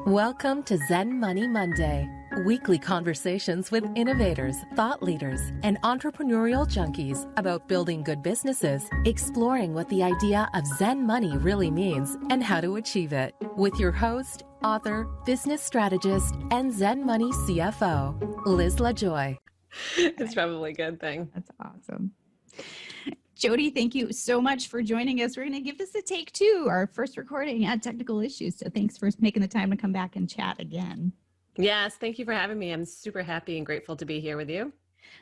Welcome to Zen Money Monday, weekly conversations with innovators, thought leaders, and entrepreneurial junkies about building good businesses, exploring what the idea of Zen money really means, and how to achieve it. With your host, author, business strategist, and Zen Money CFO, Liz LaJoy. It's probably a good thing. That's awesome. Jodie, thank you so much for joining us. We're going to give this a take two. Our first recording had technical issues, so thanks for making the time to come back and chat again. Yes, thank you for having me. I'm super happy and grateful to be here with you.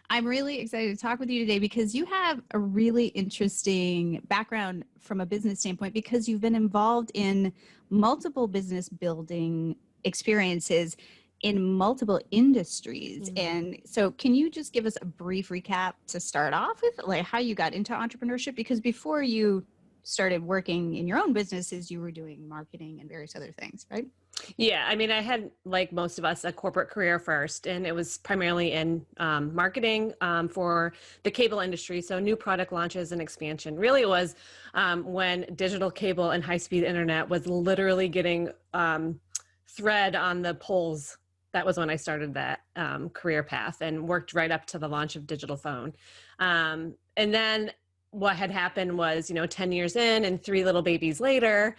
I'm really excited to talk with you today because you have a really interesting background from a business standpoint because you've been involved in multiple business building experiences in multiple industries. And so can you just give us a brief recap to start off with, like how you got into entrepreneurship? Because before you started working in your own businesses, you were doing marketing and various other things, right? Yeah, I mean, I had, like most of us, a corporate career first, and it was primarily in marketing for the cable industry. So new product launches and expansion. Really it was when digital cable and high-speed internet was literally getting thread on the poles. That was when I started that career path and worked right up to the launch of digital phone. And then what had happened was, 10 years in and 3 little babies later,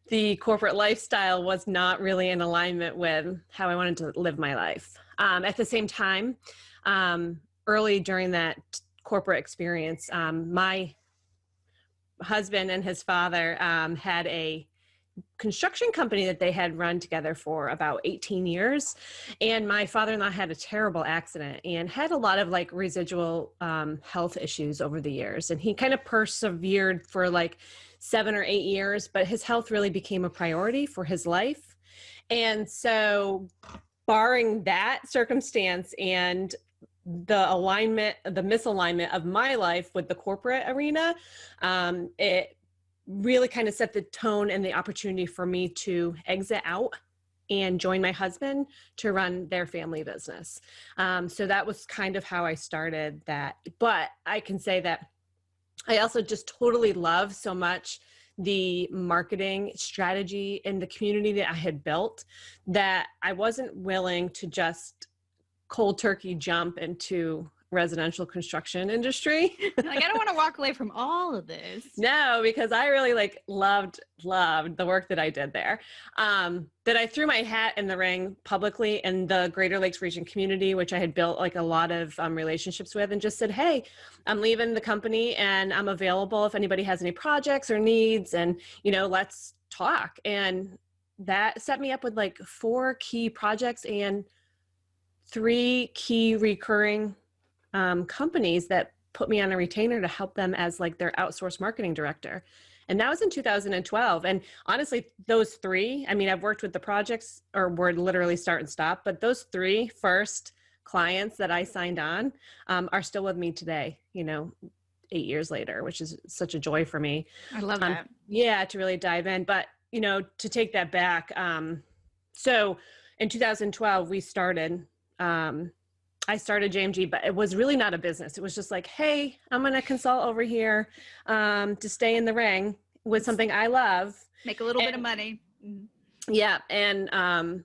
the corporate lifestyle was not really in alignment with how I wanted to live my life. At the same time, early during that corporate experience, my husband and his father had a construction company that they had run together for about 18 years. And my father-in-law had a terrible accident and had a lot of like residual health issues over the years. And he kind of persevered for like 7 or 8 years, but his health really became a priority for his life. And so barring that circumstance and the misalignment of my life with the corporate arena, it really kind of set the tone and the opportunity for me to exit out and join my husband to run their family business. So that was kind of how I started that. But I can say that I also just totally love so much the marketing strategy and the community that I had built that I wasn't willing to just cold turkey jump into residential construction industry. Like, I don't want to walk away from all of this. No, because I really loved the work that I did there. That I threw my hat in the ring publicly in the Greater Lakes region community, which I had built like a lot of relationships with, and just said, hey, I'm leaving the company and I'm available if anybody has any projects or needs, and let's talk. And that set me up with like 4 key projects and 3 key recurring companies that put me on a retainer to help them as like their outsourced marketing director. And that was in 2012. And honestly, those 3, I mean, I've worked with the projects or were literally start and stop, but those 3 first clients that I signed on are still with me today, 8 years later, which is such a joy for me. I love that. Yeah, to really dive in. But, to take that back. So in 2012, we started, I started JMG, but it was really not a business. It was just like, hey, I'm going to consult over here to stay in the ring with something I love. Make a little bit of money. Yeah. And,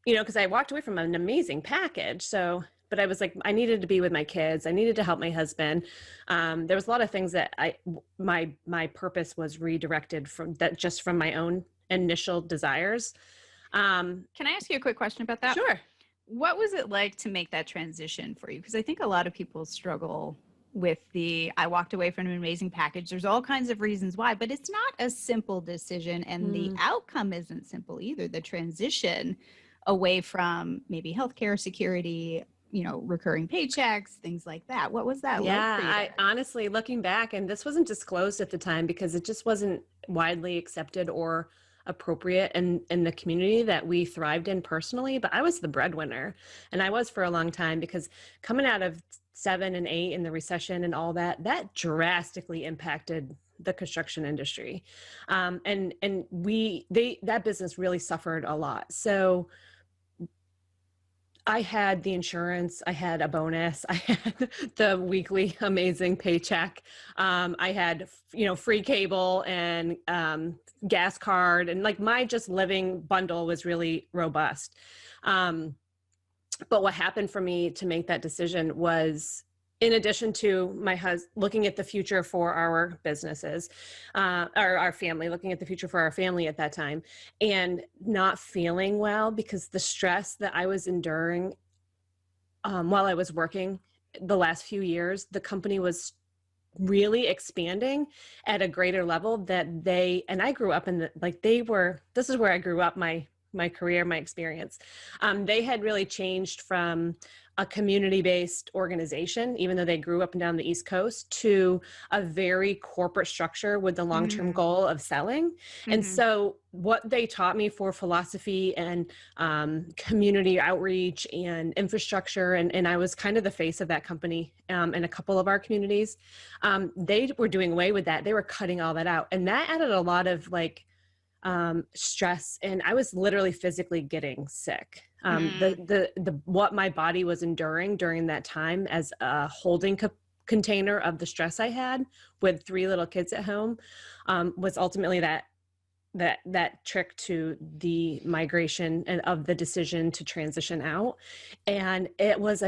because I walked away from an amazing package. So, but I was like, I needed to be with my kids. I needed to help my husband. There was a lot of things that my purpose was redirected from my own initial desires. Can I ask you a quick question about that? Sure. What was it like to make that transition for you? Because I think a lot of people struggle with I walked away from an amazing package. There's all kinds of reasons why, but it's not a simple decision. And the outcome isn't simple either. The transition away from maybe healthcare security, recurring paychecks, things like that. What was that like for you? I honestly, looking back, and this wasn't disclosed at the time because it just wasn't widely accepted or appropriate in the community that we thrived in personally, but I was the breadwinner, and I was for a long time because coming out of 7 and 8 in the recession and all that drastically impacted the construction industry. And that business really suffered a lot. So I had the insurance, I had a bonus, I had the weekly amazing paycheck. I had, free cable and gas card, and like my just living bundle was really robust. But what happened for me to make that decision was, in addition to my husband looking at the future for our businesses, or our family, looking at the future for our family at that time, and not feeling well because the stress that I was enduring while I was working the last few years, the company was really expanding at a greater level that and I grew up in this is where I grew up, my career, my experience. They had really changed from a community-based organization, even though they grew up and down the East Coast, to a very corporate structure with the long-term goal of selling. And so what they taught me for philosophy and community outreach and infrastructure, and I was kind of the face of that company in a couple of our communities, they were doing away with that. They were cutting all that out. And that added a lot of stress, and I was literally physically getting sick. What my body was enduring during that time as a holding container of the stress I had with 3 little kids at home was ultimately that trick to the migration and of the decision to transition out. And it was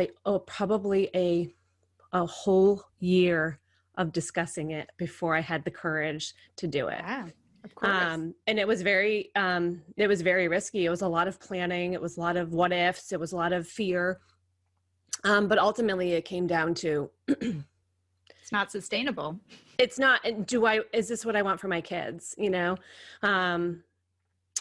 probably a whole year of discussing it before I had the courage to do it. Wow. Of course. And it was very risky. It was a lot of planning. It was a lot of what ifs. It was a lot of fear. But ultimately it came down to, it's not sustainable. It's not, is this what I want for my kids? And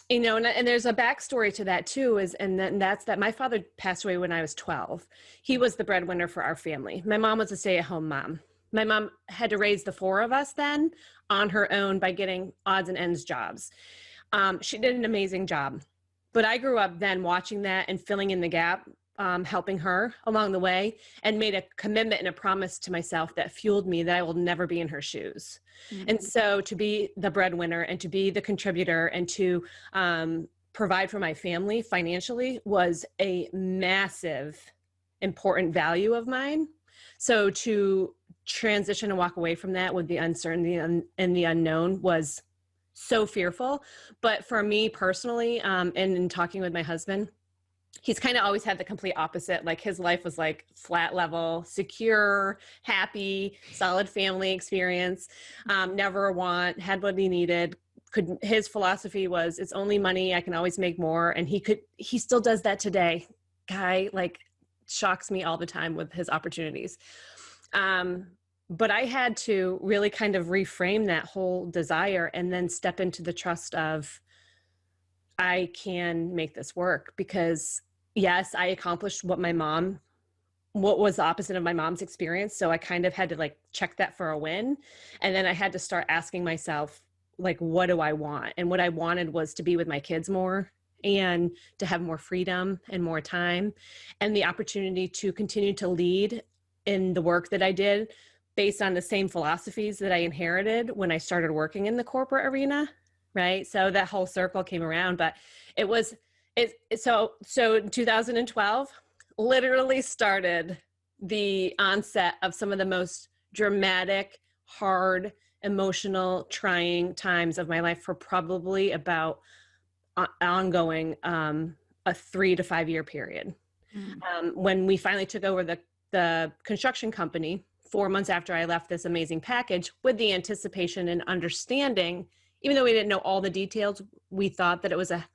there's a backstory to that too, that's that my father passed away when I was 12. He was the breadwinner for our family. My mom was a stay-at-home mom. My mom had to raise the 4 of us then on her own by getting odds and ends jobs. She did an amazing job, but I grew up then watching that and filling in the gap, helping her along the way, and made a commitment and a promise to myself that fueled me that I will never be in her shoes. And so to be the breadwinner and to be the contributor and to provide for my family financially was a massive, important value of mine. So to transition and walk away from that with the uncertainty and the unknown was so fearful. But for me personally, and in talking with my husband, he's kind of always had the complete opposite. Like his life was like flat level, secure, happy, solid family experience, never a want, had what he needed. His philosophy was, it's only money, I can always make more. And he still does that today. Guy shocks me all the time with his opportunities. But I had to really kind of reframe that whole desire and then step into the trust of, I can make this work, because yes, I accomplished what was the opposite of my mom's experience. So I kind of had to check that for a win. And then I had to start asking myself, what do I want? And what I wanted was to be with my kids more and to have more freedom and more time and the opportunity to continue to lead in the work that I did based on the same philosophies that I inherited when I started working in the corporate arena. Right. So that whole circle came around, but so in 2012 literally started the onset of some of the most dramatic, hard, emotional, trying times of my life for probably about ongoing, a 3 to 5 year period. When we finally took over the construction company 4 months after I left this amazing package, with the anticipation and understanding, even though we didn't know all the details, we thought that it was a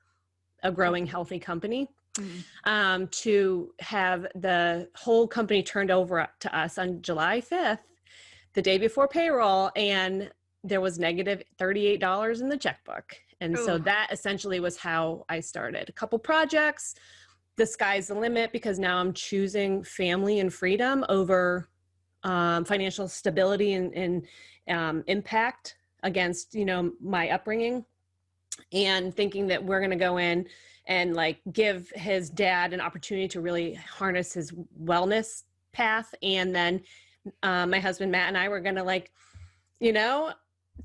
growing, healthy company. To have the whole company turned over to us on July 5th, the day before payroll, and there was negative $38 in the checkbook. And so that essentially was how I started. A couple projects, the sky's the limit, because now I'm choosing family and freedom over financial stability and impact against, my upbringing, and thinking that we're going to go in and give his dad an opportunity to really harness his wellness path. And then my husband, Matt, and I were going to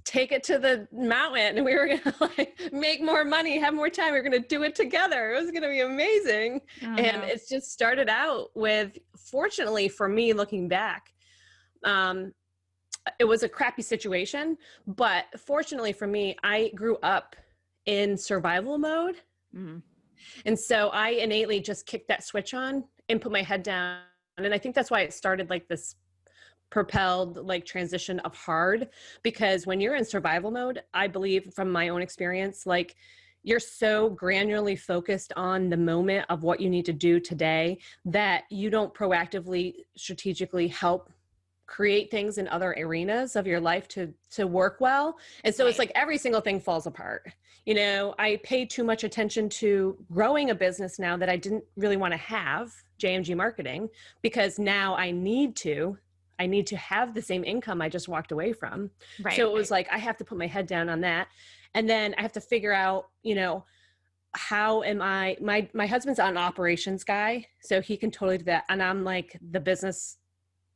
take it to the mountain, and we were going to like make more money, have more time. We were going to do it together. It was going to be amazing. And it's just started out with, fortunately for me, looking back, it was a crappy situation, but fortunately for me, I grew up in survival mode. Mm-hmm. And so I innately just kicked that switch on and put my head down. And I think that's why it started like this propelled like transition of hard, because when you're in survival mode, I believe from my own experience, like you're so granularly focused on the moment of what you need to do today that you don't proactively, strategically help create things in other arenas of your life to work well. And so it's like every single thing falls apart. You know, I pay too much attention to growing a business now that I didn't really want to have, JMG Marketing, because now I need to have the same income I just walked away from. Right, so it was like, I have to put my head down on that. And then I have to figure out, you know, how am I, my husband's an operations guy, so he can totally do that. And I'm like the business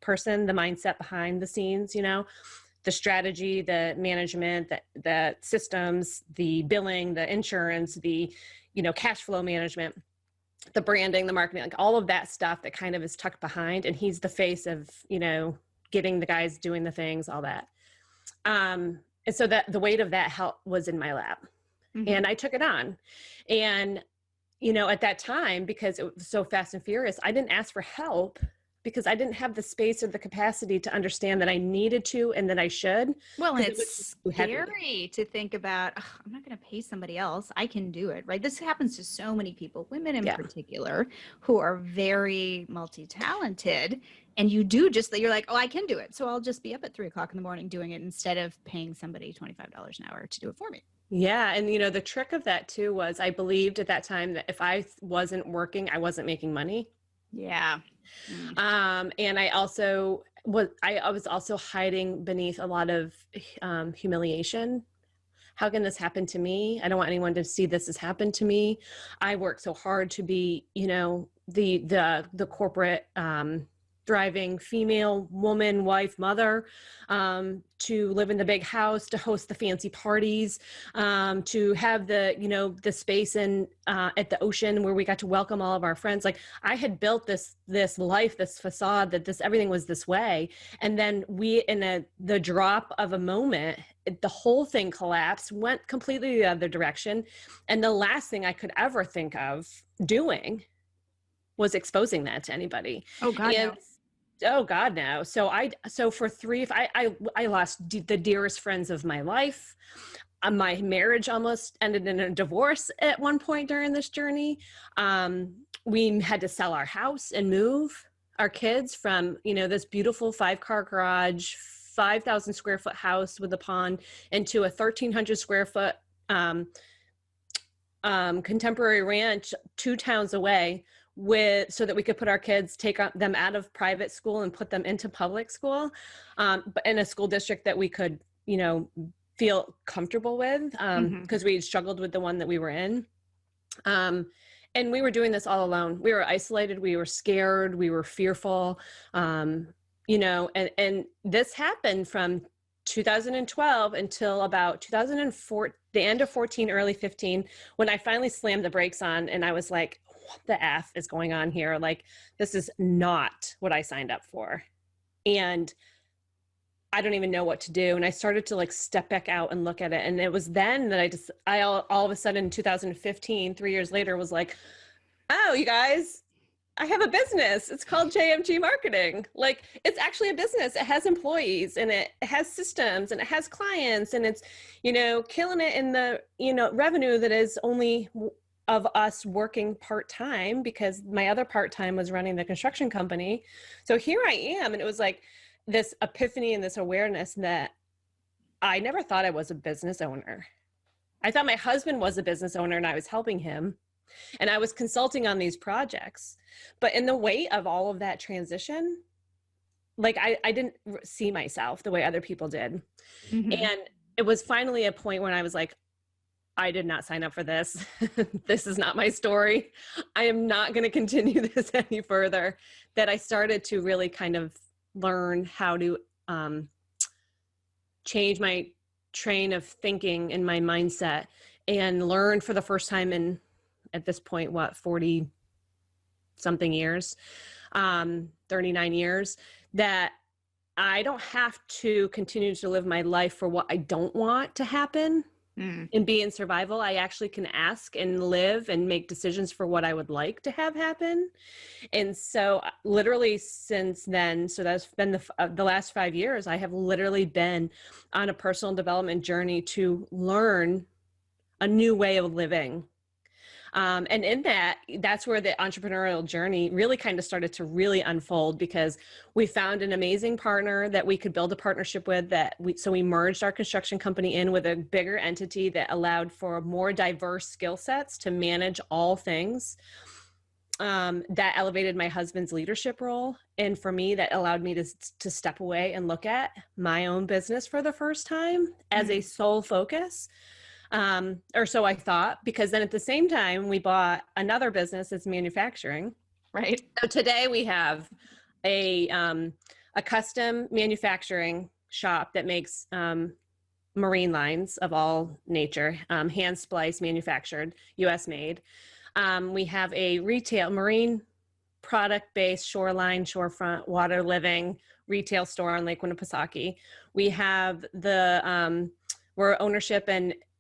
person, the mindset behind the scenes, you know, the strategy, the management, the systems, the billing, the insurance, the, you know, cash flow management, the branding, the marketing, like all of that stuff that kind of is tucked behind. And he's the face of, you know, getting the guys doing the things, all that. And so that the weight of that help was in my lap. Mm-hmm. And I took it on. And, you know, at that time, because it was so fast and furious, I didn't ask for help because I didn't have the space or the capacity to understand that I needed to and that I should. Well, and it's scary to think about, I'm not going to pay somebody else. I can do it, right? This happens to so many people, women in particular, who are very multi-talented. And you do just that. You're like, oh, I can do it. So I'll just be up at 3:00 in the morning doing it instead of paying somebody $25 an hour to do it for me. Yeah. And, you know, the trick of that too was I believed at that time that if I wasn't working, I wasn't making money. Yeah. And I also I was also hiding beneath a lot of humiliation. How can this happen to me? I don't want anyone to see this has happened to me. I worked so hard to be, you know, the corporate thriving female woman, wife, mother, to live in the big house, to host the fancy parties, to have the, you know, the space in at the ocean where we got to welcome all of our friends. Like I had built this life, this facade that everything was this way. And then in the drop of a moment, the whole thing collapsed, went completely the other direction. And the last thing I could ever think of doing was exposing that to anybody. Oh God, no. Oh God, no. So I lost the dearest friends of my life. My marriage almost ended in a divorce at one point during this journey. We had to sell our house and move our kids from, you know, this beautiful 5-car garage, 5,000 square foot house with a pond into a 1,300 square foot contemporary ranch 2 towns away, so that we could put our kids, take them out of private school and put them into public school, but in a school district that we could, you know, feel comfortable with, because we had struggled with the one that we were in. And we were doing this all alone. We were isolated. We were scared. We were fearful, you know, and this happened from 2012 until about 2004, the end of 14, early 15, when I finally slammed the brakes on and I was like, what the F is going on here? Like, this is not what I signed up for. And I don't even know what to do. And I started to like step back out and look at it. And it was then that I all of a sudden in 2015, 3 years later, was like, oh, you guys, I have a business. It's called JMG Marketing. Like, it's actually a business. It has employees and it has systems and it has clients and it's, you know, killing it in the, you know, revenue that is only of us working part-time, because my other part-time was running the construction company. So here I am. And it was like this epiphany and this awareness that I never thought I was a business owner. I thought my husband was a business owner and I was helping him and I was consulting on these projects. But in the weight of all of that transition, like I didn't see myself the way other people did. Mm-hmm. And it was finally a point when I was like, I did not sign up for this. This is not my story. I am not going to continue this any further. That I started to really kind of learn how to change my train of thinking and my mindset and learned for the first time in, at this point, 40 something years, 39 years, that I don't have to continue to live my life for what I don't want to happen and be in survival. I actually can ask and live and make decisions for what I would like to have happen. And so literally since then, so that's been the last 5 years, I have literally been on a personal development journey to learn a new way of living. And in that's where the entrepreneurial journey really kind of started to really unfold, because we found an amazing partner that we could build a partnership with, so we merged our construction company in with a bigger entity that allowed for more diverse skill sets to manage all things. That elevated my husband's leadership role. And for me, that allowed me to step away and look at my own business for the first time as a sole focus. Or so I thought, because then at the same time, we bought another business that's manufacturing. Right. So today we have a custom manufacturing shop that makes marine lines of all nature, hand spliced, manufactured, US made. We have a retail marine product-based shoreline, shorefront, water living retail store on Lake Winnipesaukee. We have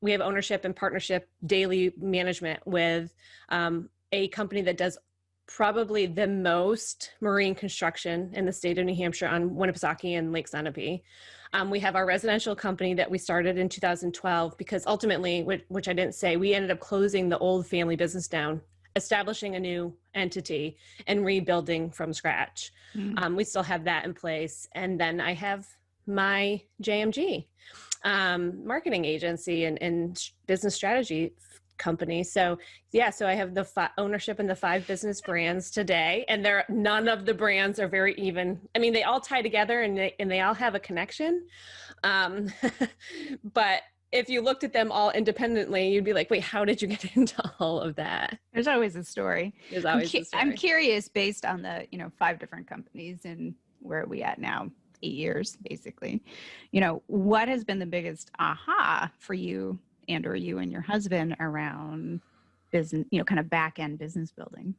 we have ownership and partnership daily management with a company that does probably the most marine construction in the state of New Hampshire on Winnipesaukee and Lake Sunapee. We have our residential company that we started in 2012, because ultimately, which I didn't say, we ended up closing the old family business down, establishing a new entity and rebuilding from scratch. We still have that in place. And then I have my JMG marketing agency and business strategy company. So I have the ownership in the 5 business brands today, and none of the brands are very even. I mean, they all tie together and they all have a connection. But if you looked at them all independently, you'd be like, wait, how did you get into all of that? There's always a story. There's always a story. I'm curious, based on the 5 different companies and where are we at now? 8 years, basically. What has been the biggest aha for you or you and your husband around business, kind of back end business building?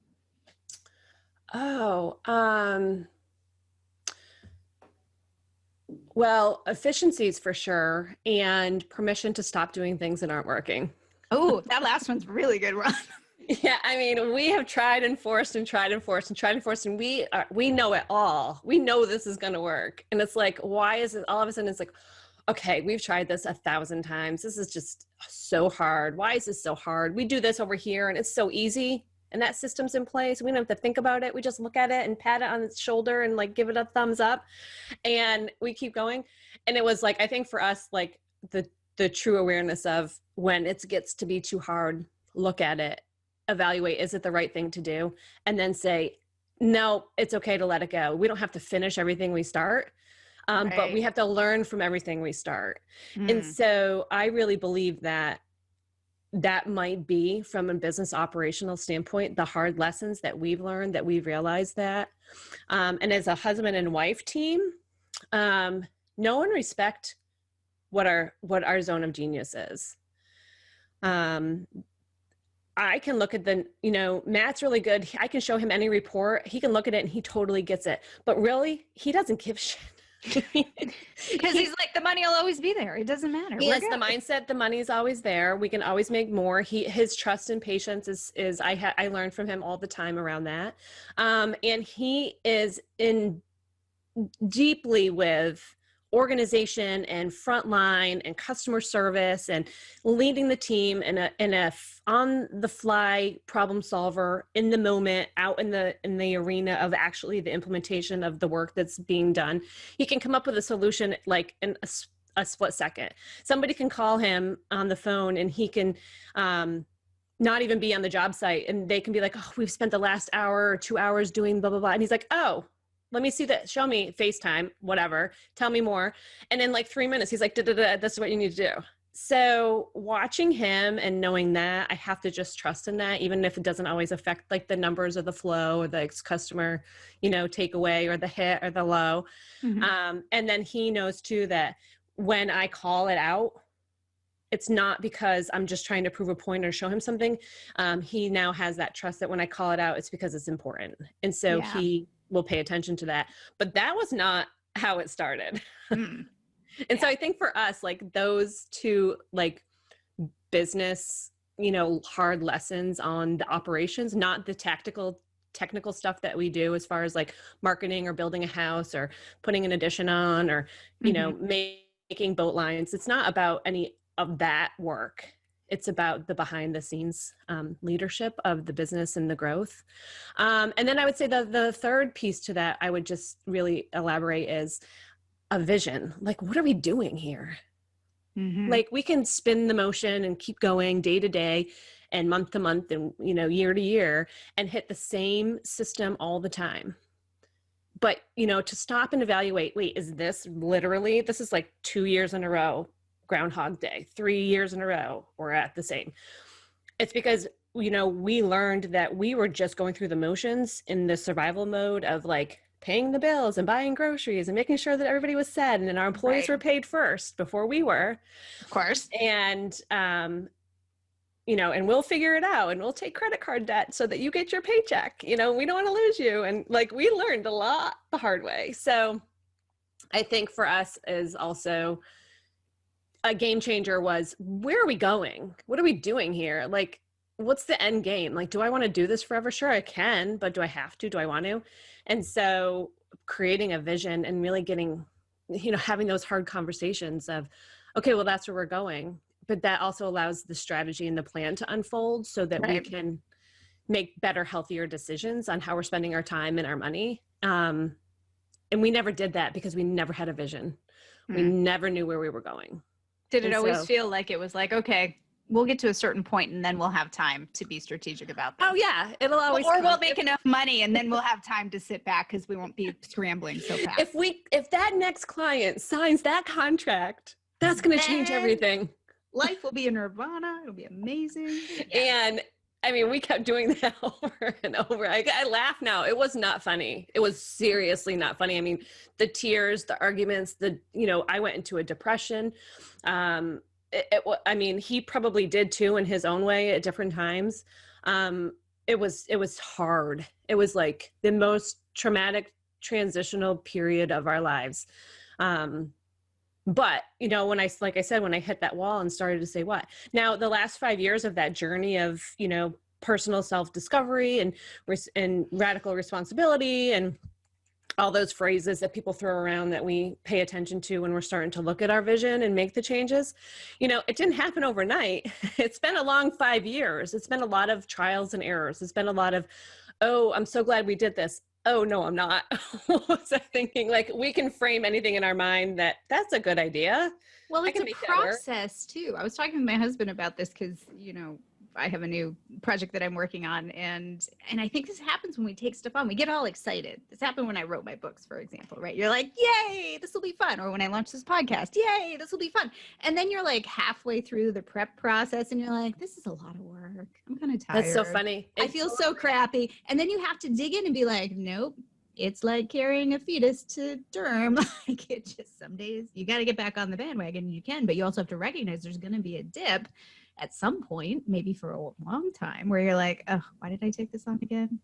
Well, efficiencies for sure, and permission to stop doing things that aren't working. Oh, that last one's really good, Ron. Yeah, I mean, we have tried and forced and tried and forced and tried and forced, and we know it all. We know this is going to work. And it's like, why is it all of a sudden it's like, okay, we've tried this 1,000 times. This is just so hard. Why is this so hard? We do this over here and it's so easy, and that system's in place. We don't have to think about it. We just look at it and pat it on its shoulder and like give it a thumbs up, and we keep going. And it was like, I think for us, like the true awareness of when it gets to be too hard, look at it, evaluate, is it the right thing to do? And then say, no, it's okay to let it go. We don't have to finish everything we start, but we have to learn from everything we start. And so I really believe that might be, from a business operational standpoint, the hard lessons that we've learned, that we've realized that. And as a husband and wife team, know and respect what our zone of genius is. I can look at Matt's really good. I can show him any report. He can look at it and he totally gets it. But really, he doesn't give a shit. Because he's like, the money will always be there. It doesn't matter. He has the mindset, the money is always there. We can always make more. His trust and patience is I learned from him all the time around that. And he is in deeply with organization and frontline and customer service and leading the team in a on the fly problem solver in the moment, out in the arena of actually the implementation of the work that's being done. He can come up with a solution like in a split second. Somebody can call him on the phone and he can not even be on the job site, and they can be like, oh, we've spent the last hour or 2 hours doing blah blah blah, and he's like, oh, let me see that. Show me FaceTime, whatever. Tell me more. And in like 3 minutes, he's like, this is what you need to do. So watching him and knowing that, I have to just trust in that, even if it doesn't always affect like the numbers or the flow or the customer, takeaway or the hit or the low. And then he knows too that when I call it out, it's not because I'm just trying to prove a point or show him something. He now has that trust that when I call it out, it's because it's important. And so he will pay attention to that. But that was not how it started. And so I think for us, like those two, like business, hard lessons on the operations, not the technical stuff that we do as far as like marketing or building a house or putting an addition on or, making boat lines. It's not about any of that work. It's about the behind the scenes leadership of the business and the growth. And then I would say the third piece to that, I would just really elaborate is a vision. Like, what are we doing here? Like we can spin the motion and keep going day to day and month to month and, year to year and hit the same system all the time. But, to stop and evaluate, wait, is this is like 2 years in a row, Groundhog Day, 3 years in a row, we're at the same. It's because, we learned that we were just going through the motions in the survival mode of like paying the bills and buying groceries and making sure that everybody was fed and our employees were paid first before we were. Of course. And, and we'll figure it out and we'll take credit card debt so that you get your paycheck. We don't want to lose you. And like, we learned a lot the hard way. So I think for us is also a game changer was, where are we going? What are we doing here? Like, what's the end game? Like, do I want to do this forever? Sure, I can, but do I have to? Do I want to? And so creating a vision and really getting, having those hard conversations of, okay, well, that's where we're going. But that also allows the strategy and the plan to unfold so that we can make better, healthier decisions on how we're spending our time and our money. And we never did that because we never had a vision. We never knew where we were going. Did it always feel like it was like, okay, we'll get to a certain point and then we'll have time to be strategic about that? Oh yeah, it'll always. Or we'll make enough money and then we'll have time to sit back because we won't be scrambling so fast. If that next client signs that contract, that's going to change everything. Life will be a nirvana. It'll be amazing. And I mean, we kept doing that over and over. I laugh now. It was not funny. It was seriously not funny. I mean, the tears, the arguments, I went into a depression. He probably did too in his own way at different times. It was hard. It was like the most traumatic transitional period of our lives. But, when I hit that wall and started to say what now, the last 5 years of that journey of, personal self-discovery and radical responsibility and all those phrases that people throw around that we pay attention to when we're starting to look at our vision and make the changes, it didn't happen overnight. It's been a long 5 years. It's been a lot of trials and errors. It's been a lot of, oh, I'm so glad we did this. Oh, no, I'm not. What was I thinking? Like, we can frame anything in our mind that's a good idea. Well, it's a process too. I was talking with my husband about this because, I have a new project that I'm working on. And I think this happens when we take stuff on. We get all excited. This happened when I wrote my books, for example, right? You're like, yay, this will be fun. Or when I launched this podcast, yay, this will be fun. And then you're like halfway through the prep process and you're like, this is a lot of work. I'm kind of tired. That's so funny. I feel so crappy. And then you have to dig in and be like, nope. It's like carrying a fetus to term. Like, it just, some days you got to get back on the bandwagon. You can, but you also have to recognize there's going to be a dip at some point, maybe for a long time, where you're like, oh, why did I take this on again?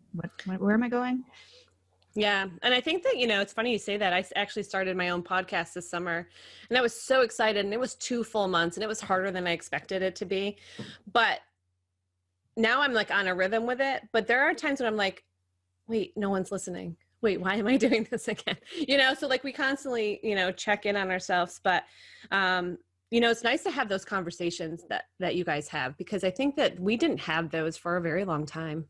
Where am I going? Yeah. And I think that, it's funny you say that. I actually started my own podcast this summer and I was so excited, and it was 2 full months and it was harder than I expected it to be. But now I'm like on a rhythm with it. But there are times when I'm like, wait, no one's listening. Wait, why am I doing this again? So like we constantly, check in on ourselves, but, it's nice to have those conversations that you guys have, because I think that we didn't have those for a very long time.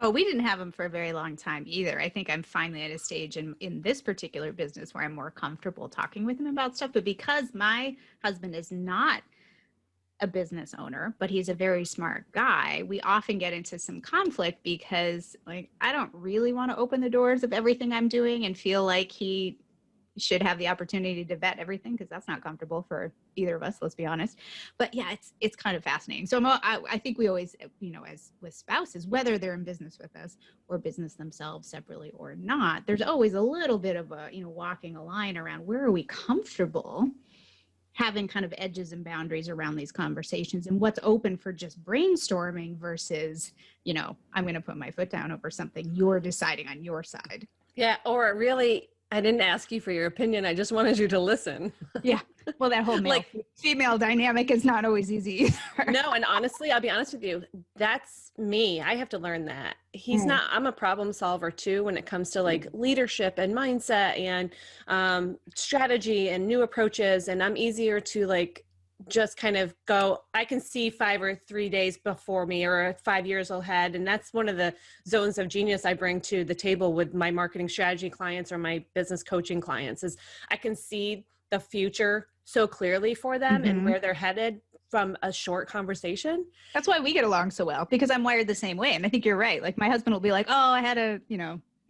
Oh, we didn't have them for a very long time either. I think I'm finally at a stage in this particular business where I'm more comfortable talking with him about stuff. But because my husband is not a business owner, but he's a very smart guy, we often get into some conflict because, like, I don't really want to open the doors of everything I'm doing and feel like he should have the opportunity to vet everything, because that's not comfortable for either of us, let's be honest. But yeah, it's kind of fascinating. So I think we always, as with spouses, whether they're in business with us or business themselves separately or not, there's always a little bit of a, walking a line around where are we comfortable having kind of edges and boundaries around these conversations and what's open for just brainstorming versus, I'm going to put my foot down over something you're deciding on your side. Yeah. Or really, I didn't ask you for your opinion. I just wanted you to listen. Yeah. Well, that whole female dynamic is not always easy either. No. And honestly, I'll be honest with you. That's me. I have to learn that. He's not, I'm a problem solver too, when it comes to like leadership and mindset and strategy and new approaches. And I'm easier to like, just kind of go, I can see 5 or 3 days before me or 5 years ahead. And that's one of the zones of genius I bring to the table with my marketing strategy clients or my business coaching clients is I can see the future so clearly for them and where they're headed from a short conversation. That's why we get along so well, because I'm wired the same way. And I think you're right. Like my husband will be like, oh, I had a,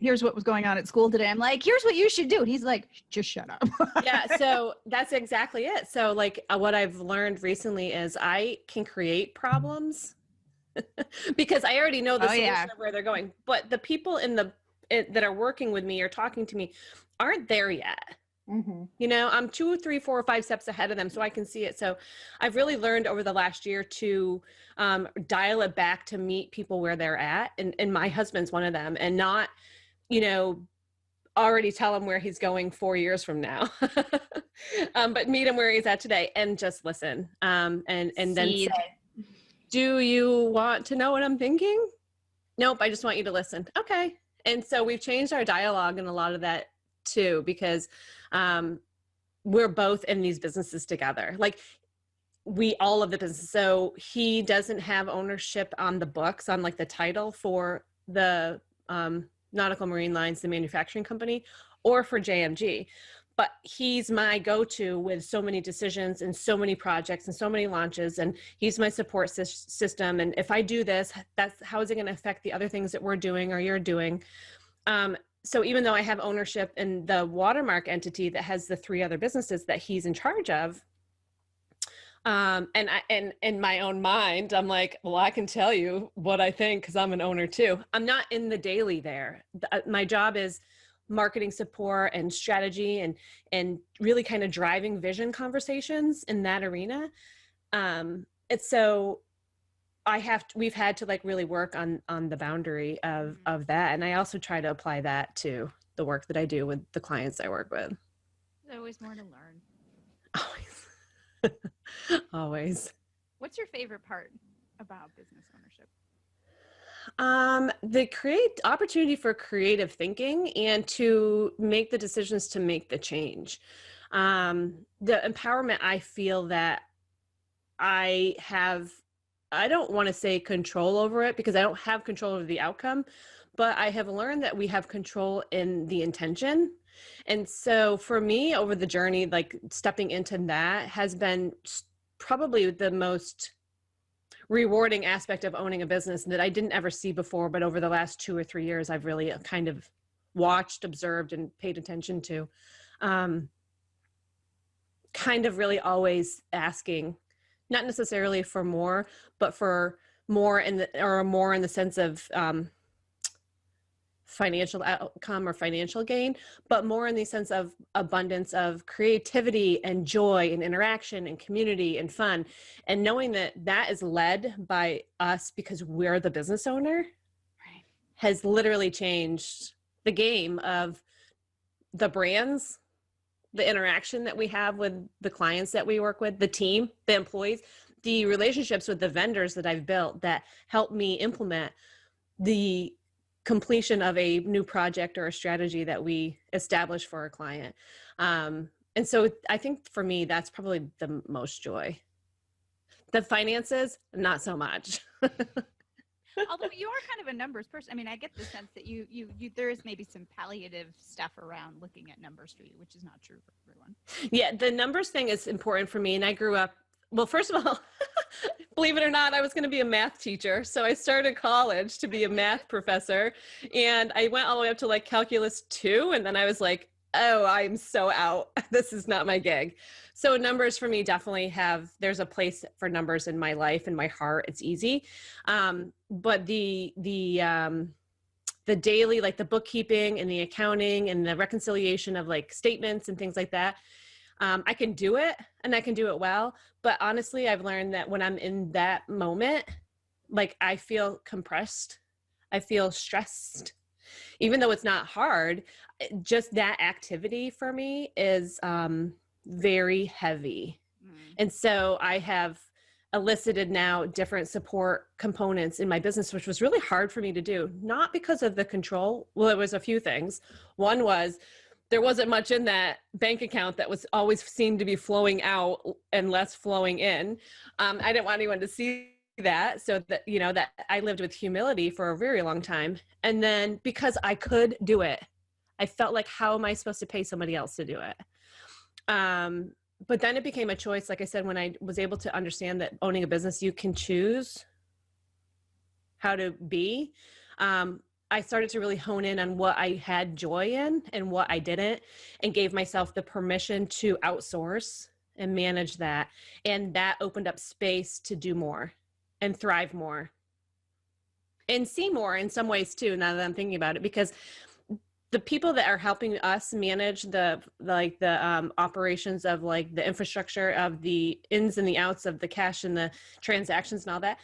here's what was going on at school today. I'm like, here's what you should do. And he's like, just shut up. Yeah. So that's exactly it. So like what I've learned recently is I can create problems because I already know the solution of where they're going. But the people that are working with me or talking to me aren't there yet. I'm 2, 3, 4, or 5 steps ahead of them, so I can see it. So I've really learned over the last year to dial it back to meet people where they're at. And my husband's one of them, and not, already tell him where he's going 4 years from now, but meet him where he's at today and just listen. And then say, do you want to know what I'm thinking? Nope. I just want you to listen. Okay. And so we've changed our dialogue in a lot of that too, because we're both in these businesses together. Like all of the business. So he doesn't have ownership on the books, on like the title for the Nautical Marine Lines, the manufacturing company, or for JMG. But he's my go-to with so many decisions and so many projects and so many launches. And he's my support system. And if I do this, how is it going to affect the other things that we're doing or you're doing? So even though I have ownership in the Watermark entity that has the 3 other businesses that he's in charge of, and in my own mind, I'm like, well, I can tell you what I think because I'm an owner too. I'm not in the daily there. My job is marketing support and strategy and really kind of driving vision conversations in that arena. It's so we've had to like really work on the boundary of that. And I also try to apply that to the work that I do with the clients I work with. There's always more to learn. Always. Always. What's your favorite part about business ownership? The opportunity for creative thinking and to make the decisions to make the change. The empowerment I feel that I have, I don't want to say control over it because I don't have control over the outcome, but I have learned that we have control in the intention. And so for me over the journey, like stepping into that has been probably the most rewarding aspect of owning a business that I didn't ever see before. But over the last 2 or 3 years, I've really kind of watched, observed, and paid attention to, kind of really always asking, not necessarily for more, but for more in the sense of financial outcome or financial gain, but more in the sense of abundance of creativity and joy and interaction and community and fun. And knowing that that is led by us because we're the business owner has literally changed the game of the brands, the interaction that we have with the clients that we work with, the team, the employees, the relationships with the vendors that I've built that help me implement the completion of a new project or a strategy that we establish for a client. And so I think for me, that's probably the most joy. The finances, not so much. Although you are kind of a numbers person. I mean, I get the sense that you there is maybe some palliative stuff around looking at numbers for you, which is not true for everyone. Yeah, the numbers thing is important for me. And I grew up, well, first of all, believe it or not, I was going to be a math teacher. So I started college to be a math professor. And I went all the way up to like calculus 2. And then I was like, oh, I'm so out. This is not my gig. So numbers for me definitely there's a place for numbers in my life, in my heart. It's easy. But the daily, like the bookkeeping and the accounting and the reconciliation of like statements and things like that, I can do it and I can do it well. But honestly, I've learned that when I'm in that moment, like I feel compressed, I feel stressed, even though it's not hard. Just that activity for me is very heavy. And so I have elicited now different support components in my business, which was really hard for me to do, not because of the control. Well, it was a few things. One was there wasn't much in that bank account that was always seemed to be flowing out and less flowing in. I didn't want anyone to see that, so that, you know, that I lived with humility for a very long time. And then because I could do it, I felt like, how am I supposed to pay somebody else to do it? But then it became a choice. Like I said, when I was able to understand that owning a business, you can choose how to be. I started to really hone in on what I had joy in and what I didn't, and gave myself the permission to outsource and manage that. And that opened up space to do more and thrive more and see more in some ways too, now that I'm thinking about it, because the people that are helping us manage the operations of like the infrastructure of the ins and the outs of the cash and the transactions and all that,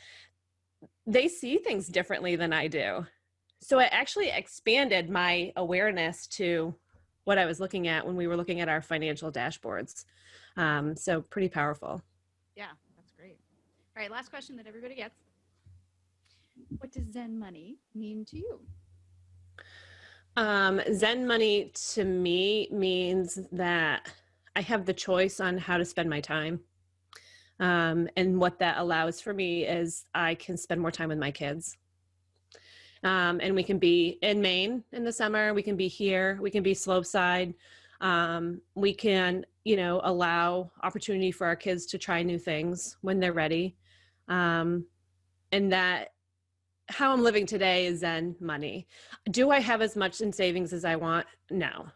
they see things differently than I do. So it actually expanded my awareness to what I was looking at when we were looking at our financial dashboards. So pretty powerful. Yeah, that's great. All right, last question that everybody gets. What does Zen Money mean to you? Zen Money to me means that I have the choice on how to spend my time. And what that allows for me is I can spend more time with my kids. And we can be in Maine in the summer. We can be here. We can be Slopeside. We can, you know, allow opportunity for our kids to try new things when they're ready. And that how I'm living today is Zen Money. Do I have as much in savings as I want? No.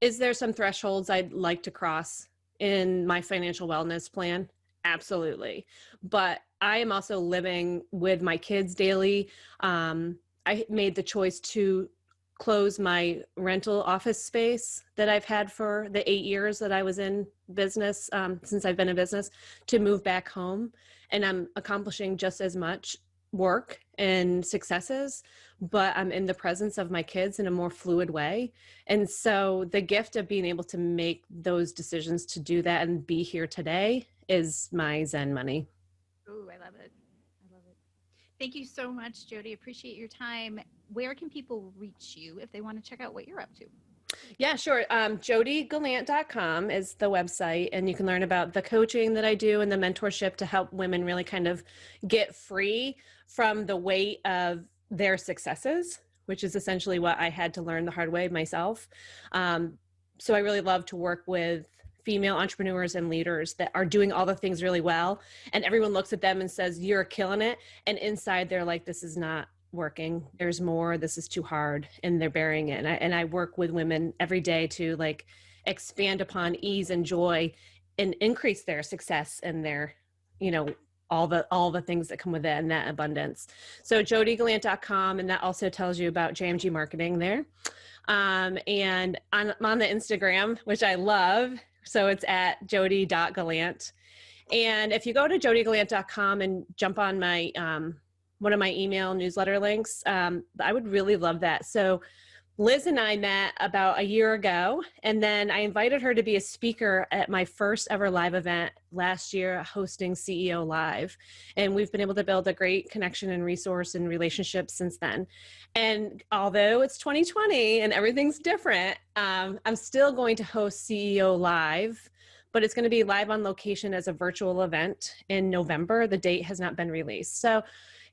Is there some thresholds I'd like to cross in my financial wellness plan? Absolutely. But I am also living with my kids daily. I made the choice to close my rental office space that I've had for the 8 years that I was in business, since I've been in business, to move back home. And I'm accomplishing just as much work and successes, but I'm in the presence of my kids in a more fluid way. And so the gift of being able to make those decisions to do that and be here today is my Zen Money. Oh, I love it. I love it. Thank you so much, Jodie. Appreciate your time. Where can people reach you if they want to check out what you're up to? Yeah, sure. JodieGallant.com is the website, and you can learn about the coaching that I do and the mentorship to help women really kind of get free from the weight of their successes, which is essentially what I had to learn the hard way myself. So I really love to work with female entrepreneurs and leaders that are doing all the things really well, and everyone looks at them and says, "You're killing it." And inside they're like, "This is not working. There's more. This is too hard." And they're bearing it. And I work with women every day to like expand upon ease and joy and increase their success and their, you know, all the things that come with it and that abundance. So JodieGallant.com, and that also tells you about JMG marketing there. And I'm on the Instagram, which I love. So it's at jodie.gallant. And if you go to jodiegallant.com and jump on my, one of my email newsletter links, I would really love that. So Liz and I met about a year ago, and then I invited her to be a speaker at my first ever live event last year, hosting CEO Live. And we've been able to build a great connection and resource and relationship since then. And although it's 2020 and everything's different, I'm still going to host CEO Live, but it's going to be live on location as a virtual event in November. The date has not been released. So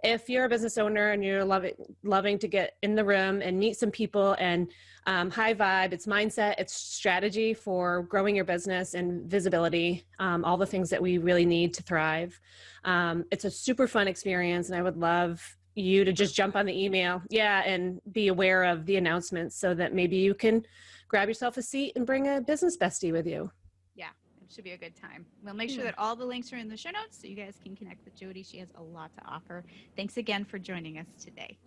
if you're a business owner and you're loving to get in the room and meet some people and high vibe, it's mindset, it's strategy for growing your business and visibility, all the things that we really need to thrive. It's a super fun experience, and I would love you to just jump on the email, and be aware of the announcements so that maybe you can grab yourself a seat and bring a business bestie with you. Yeah, it should be a good time. We'll make sure that all the links are in the show notes so you guys can connect with Jodie. She has a lot to offer. Thanks again for joining us today.